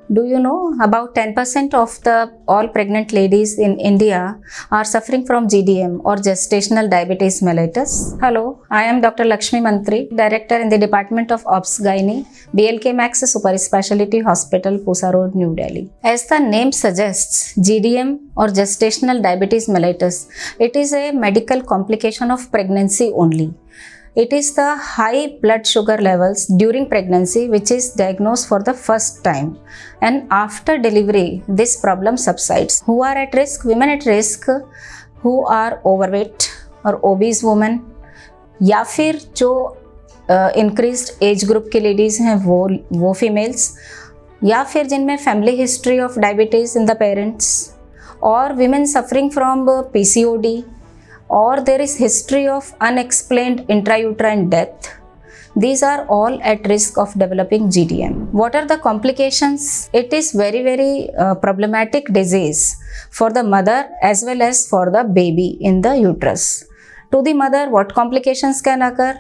Do you know about 10% of the all pregnant ladies in India are suffering from GDM or gestational diabetes mellitus? Hello, I am Dr. Lakshmi Mantri, Director in the Department of Obs Gynae, BLK Max Super Speciality Hospital, Pusa Road, New Delhi. As the name suggests, GDM or gestational diabetes mellitus, it is a medical complication of pregnancy only. It is the high blood sugar levels during pregnancy which is diagnosed for the first time, and after delivery this problem subsides. Who are at risk? Women at risk who are overweight or obese women, या फिर जो increased age group के ladies हैं वो females, या फिर जिनमें family history of diabetes in the parents, or women suffering from PCOD, or there is history of unexplained intrauterine death. These are all at risk of developing GDM. What are the complications? It is very problematic disease for the mother as well as for the baby in the uterus. To the mother, what complications can occur?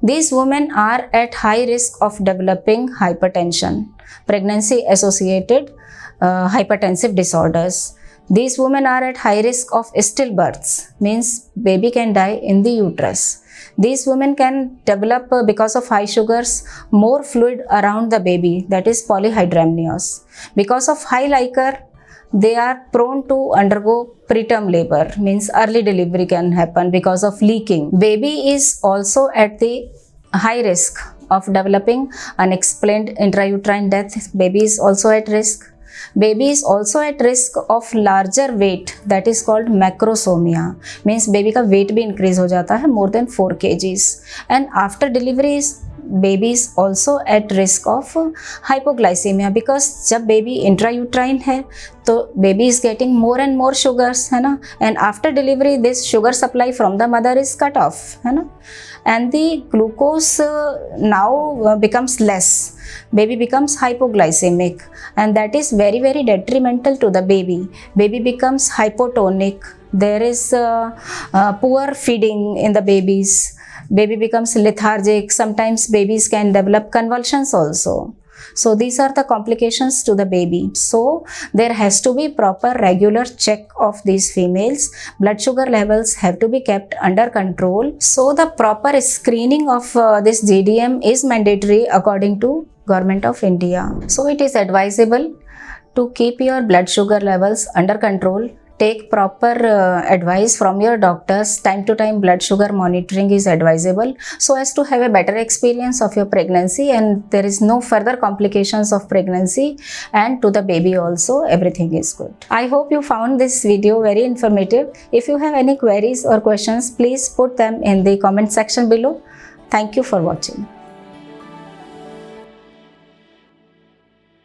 These women are at high risk of developing hypertension, pregnancy associated hypertensive disorders. These women are at high risk of stillbirths, means baby can die in the uterus. These women can develop, because of high sugars, more fluid around the baby, that is polyhydramnios. Because of high liquor, they are prone to undergo preterm labor, means early delivery can happen because of leaking. Baby is also at the high risk of developing unexplained intrauterine death. Baby is also at risk. Baby is also at risk of larger weight, that is called macrosomia, means baby का weight भी increase हो जाता है more than 4 kgs, and after delivery baby is also at risk of hypoglycemia, because जब baby intrauterine है तो baby is getting more and more sugars, है ना, and after delivery this sugar supply from the mother is cut off, है ना, and the glucose now becomes less. Baby becomes hypoglycemic, and that is very detrimental to the baby. Baby becomes hypotonic. There is poor feeding in the babies. Baby becomes lethargic. Sometimes babies can develop convulsions also. So these are the complications to the baby. So there has to be proper regular check of these females. Blood sugar levels have to be kept under control. So the proper screening of this GDM is mandatory according to Government of India. So it is advisable to keep your blood sugar levels under control. Take proper advice from your doctors. Time to time blood sugar monitoring is advisable so as to have a better experience of your pregnancy, and there is no further complications of pregnancy, and to the baby also everything is good. I hope you found this video very informative. If you have any queries or questions, please put them in the comment section below. Thank you for watching.